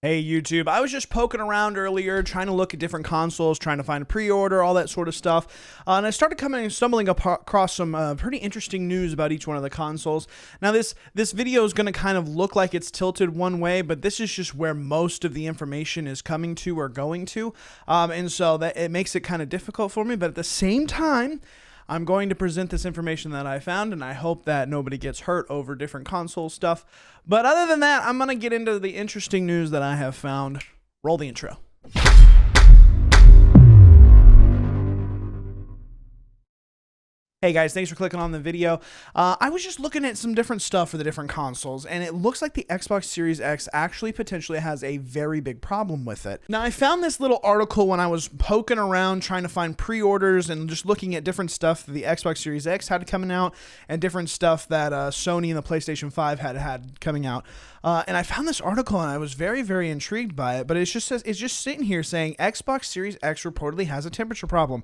Hey YouTube, I was just poking around earlier, trying to look at different consoles, trying to find a pre-order, all that sort of stuff, and I started stumbling across some pretty interesting news about each one of the consoles. Now this video is going to kind of look like it's tilted one way, but this is just where most of the information is coming to or going to, and so that it makes it kind of difficult for me, but at the same time, I'm going to present this information that I found, and I hope that nobody gets hurt over different console stuff. But other than that, I'm going to get into the interesting news that I have found. Roll the intro. Hey guys, thanks for clicking on the video. I was just looking at some different stuff for the different consoles, and it looks like the Xbox Series X actually potentially has a very big problem with it. Now, I found this little article when I was poking around trying to find pre-orders and just looking at different stuff that the Xbox Series X had coming out and different stuff that Sony and the PlayStation 5 had coming out. And I found this article and I was very, very intrigued by it, but it's just sitting here saying Xbox Series X reportedly has a temperature problem.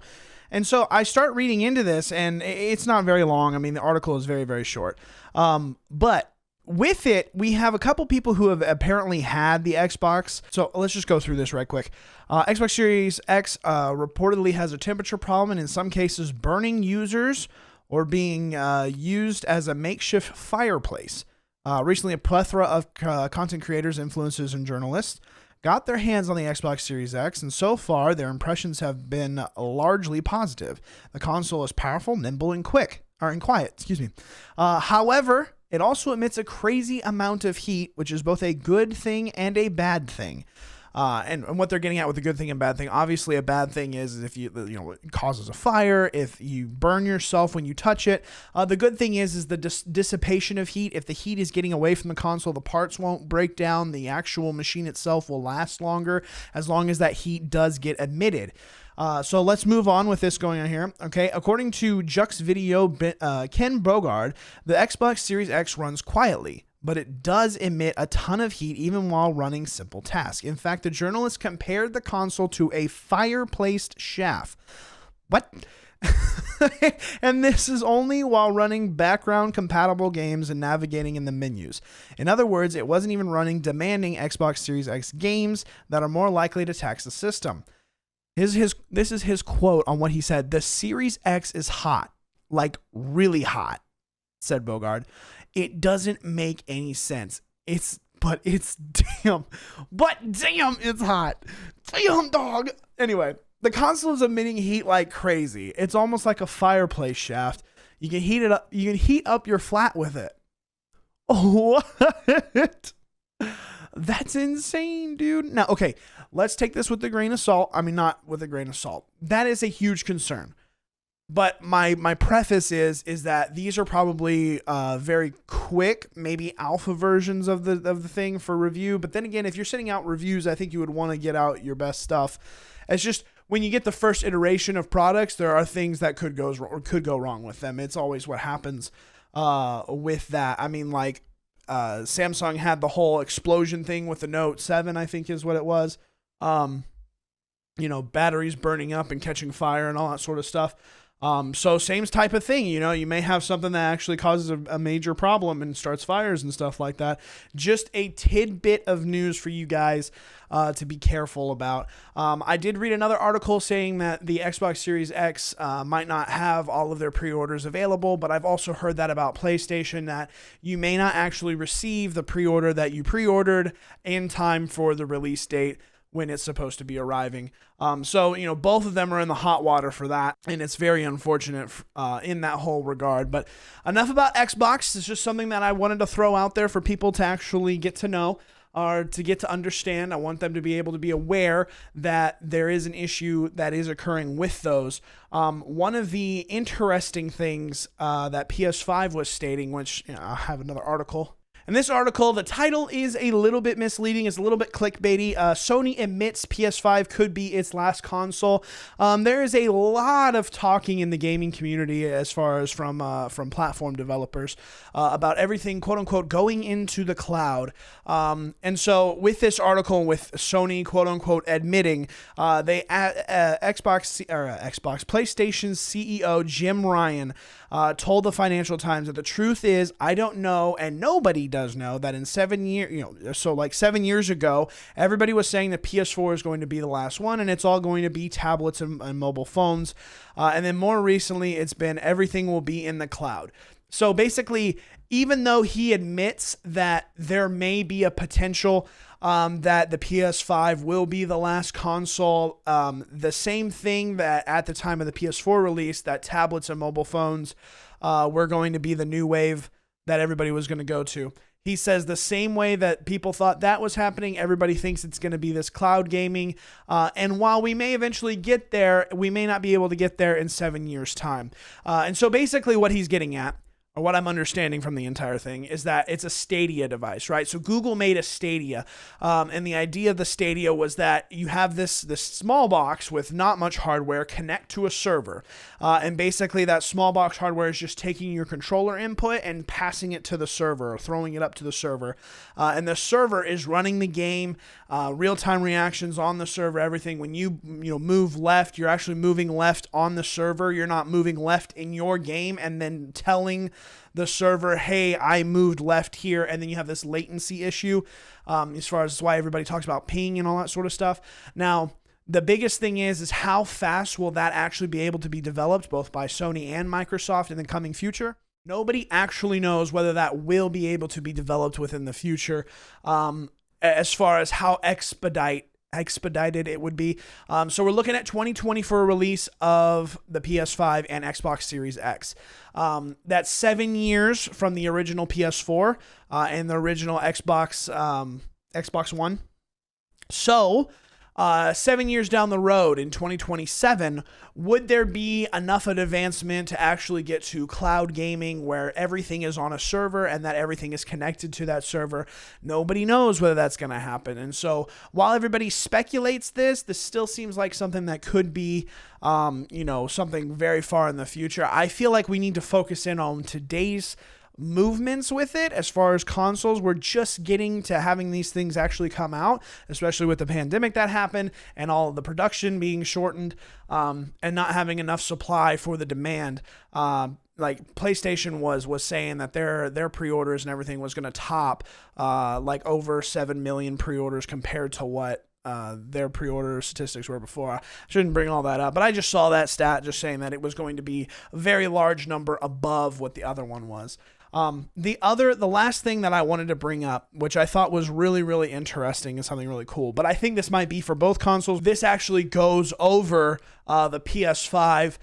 And so I start reading into this, and it's not very long. I mean, the article is very, very short. But with it, we have a couple people who have apparently had the Xbox. So let's just go through this right quick. Xbox Series X reportedly has a temperature problem, and in some cases, burning users or being used as a makeshift fireplace. Recently, a plethora of content creators, influencers, and journalists got their hands on the Xbox Series X, and so far, their impressions have been largely positive. The console is powerful, nimble, and quiet. However, it also emits a crazy amount of heat, which is both a good thing and a bad thing. And what they're getting at with the good thing and bad thing, obviously a bad thing is if it causes a fire, if you burn yourself when you touch it. The good thing is the dissipation of heat. If the heat is getting away from the console, the parts won't break down. The actual machine itself will last longer as long as that heat does get emitted. So let's move on with this going on here. Okay, according to Jux Video, Ken Bogard, the Xbox Series X runs quietly, but it does emit a ton of heat even while running simple tasks. In fact, the journalist compared the console to a fireplace shaft. What? And this is only while running background compatible games and navigating in the menus. In other words, it wasn't even running demanding Xbox Series X games that are more likely to tax the system. This is his quote on what he said. The Series X is hot, like really hot, said Bogard. It doesn't make any sense. It's damn, it's hot. Damn, dog. Anyway, the console is emitting heat like crazy. It's almost like a fireplace shaft. You can heat it up. You can heat up your flat with it. What? That's insane, dude. Now, okay, let's take this with a grain of salt. I mean, not with a grain of salt. That is a huge concern. But my preface is that these are probably very quick, maybe alpha versions of the thing for review. But then again, if you're sending out reviews, I think you would want to get out your best stuff. It's just when you get the first iteration of products, there are things that could go wrong with them. It's always what happens with that. I mean, like Samsung had the whole explosion thing with the Note 7, I think is what it was. Batteries burning up and catching fire and all that sort of stuff. So same type of thing, you may have something that actually causes a major problem and starts fires and stuff like that. Just a tidbit of news for you guys to be careful about. I did read another article saying that the Xbox Series X might not have all of their pre-orders available, but I've also heard that about PlayStation, that you may not actually receive the pre-order that you pre-ordered in time for the release date when it's supposed to be arriving. So both of them are in the hot water for that, and it's very unfortunate in that whole regard. But enough about Xbox. It's just something that I wanted to throw out there for people to actually get to know or to get to understand. I want them to be able to be aware that there is an issue that is occurring with those. One of the interesting things that PS5 was stating, which I have another article. In this article, the title is a little bit misleading. It's a little bit clickbaity. Sony admits PS5 could be its last console. There is a lot of talking in the gaming community as far as from platform developers about everything, quote unquote, going into the cloud. And so with this article, with Sony, quote unquote, admitting, PlayStation's CEO Jim Ryan told the Financial Times that the truth is, I don't know, and nobody does know, that in 7 years, so like 7 years ago, everybody was saying the PS4 is going to be the last one, and it's all going to be tablets and mobile phones. And then more recently, it's been everything will be in the cloud. So basically, even though he admits that there may be a potential that the PS5 will be the last console, the same thing that at the time of the PS4 release, that tablets and mobile phones were going to be the new wave that everybody was going to go to. He says the same way that people thought that was happening, everybody thinks it's going to be this cloud gaming. And while we may eventually get there, we may not be able to get there in 7 years' time. And so basically what he's getting at, or what I'm understanding from the entire thing, is that it's a Stadia device, right? So Google made a Stadia, and the idea of the Stadia was that you have this small box with not much hardware connect to a server, and basically that small box hardware is just taking your controller input and passing it to the server, or throwing it up to the server, and the server is running the game, real-time reactions on the server, everything. When you move left, you're actually moving left on the server. You're not moving left in your game and then telling the server, hey, I moved left here, and then you have this latency issue, as far as why everybody talks about ping and all that sort of stuff. Now, the biggest thing is how fast will that actually be able to be developed, both by Sony and Microsoft in the coming future? Nobody actually knows whether that will be able to be developed within the future, as far as how expedited it would be. So we're looking at 2020 for a release of the PS5 and Xbox Series X. That's 7 years from the original PS4 and the original Xbox One. So 7 years down the road in 2027, would there be enough of an advancement to actually get to cloud gaming where everything is on a server and that everything is connected to that server? Nobody knows whether that's going to happen. And so while everybody speculates this still seems like something that could be, something very far in the future. I feel like we need to focus in on today's movements with it. As far as consoles, we're just getting to having these things actually come out, especially with the pandemic that happened and all of the production being shortened, and not having enough supply for the demand. Like PlayStation was saying that their pre-orders and everything was going to top like over 7 million pre-orders compared to what their pre-order statistics were before. I shouldn't bring all that up, but I just saw that stat just saying that it was going to be a very large number above what the other one was. The last thing that I wanted to bring up, which I thought was really, really interesting and something really cool, but I think this might be for both consoles. This actually goes over the PS5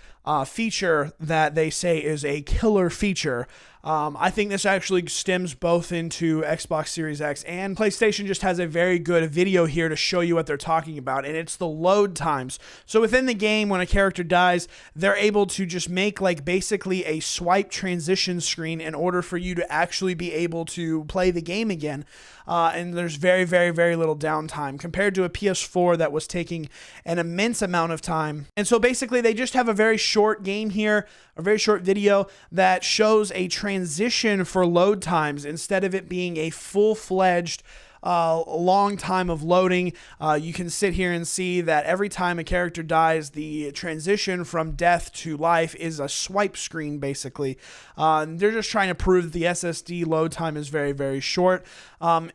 feature that they say is a killer feature. I think this actually stems both into Xbox Series X, and PlayStation just has a very good video here to show you what they're talking about, and it's the load times. So within the game, when a character dies, they're able to just make like basically a swipe transition screen in order for you to actually be able to play the game again. And there's very, very, very little downtime compared to a PS4 that was taking an immense amount of time. And so basically they just have a very short game here, a very short video that shows a transition for load times instead of it being a full-fledged long time of loading. You can sit here and see that every time a character dies, the transition from death to life is a swipe screen, basically. They're just trying to prove that the SSD load time is very, very short.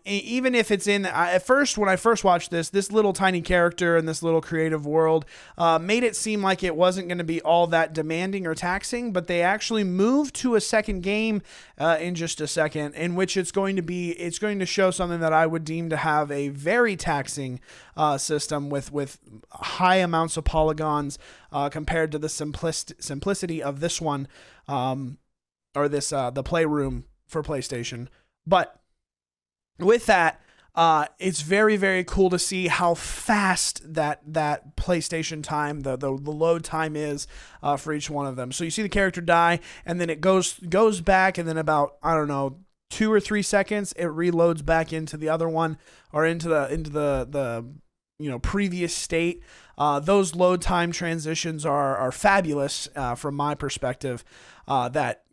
Even if it's at first, when I first watched this little tiny character in this little creative world made it seem like it wasn't going to be all that demanding or taxing, but they actually moved to a second game in just a second, in which it's going to show something that I would deem to have a very taxing system with high amounts of polygons compared to the simplicity of this one, or this the Playroom for PlayStation. But with that, it's very, very cool to see how fast that PlayStation time, the load time is for each one of them. So you see the character die, and then it goes back, and then about, I don't know, 2 or 3 seconds, it reloads back into the other one, or into the previous state. Those load time transitions are fabulous from my perspective. That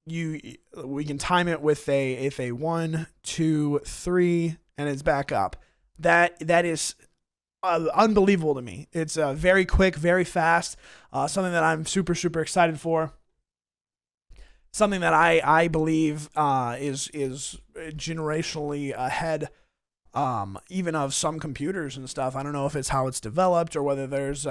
we can time it with if a 1, 2, 3, and it's back up. That is unbelievable to me. It's very quick, very fast. Something that I'm super, super excited for. something that I believe is generationally ahead, even of some computers and stuff. I don't know if it's how it's developed or whether there's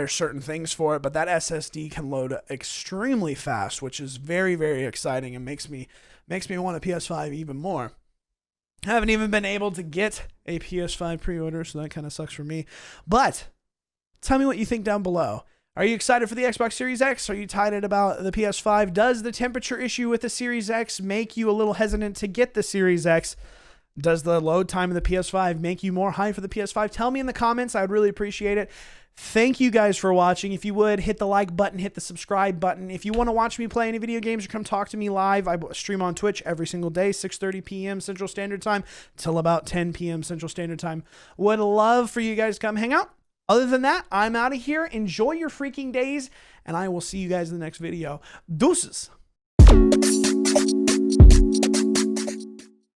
certain things for it, but that SSD can load extremely fast, which is very, very exciting and makes me want a PS5 even more. I haven't even been able to get a PS5 pre-order, so that kind of sucks for me. But tell me what you think down below. Are you excited for the Xbox Series X? Are you tired about the PS5? Does the temperature issue with the Series X make you a little hesitant to get the Series X? Does the load time of the PS5 make you more hyped for the PS5? Tell me in the comments. I would really appreciate it. Thank you guys for watching. If you would, hit the like button, hit the subscribe button. If you want to watch me play any video games or come talk to me live, I stream on Twitch every single day, 6:30 p.m. Central Standard Time till about 10 p.m. Central Standard Time. Would love for you guys to come hang out. Other than that, I'm out of here. Enjoy your freaking days, and I will see you guys in the next video. Deuces.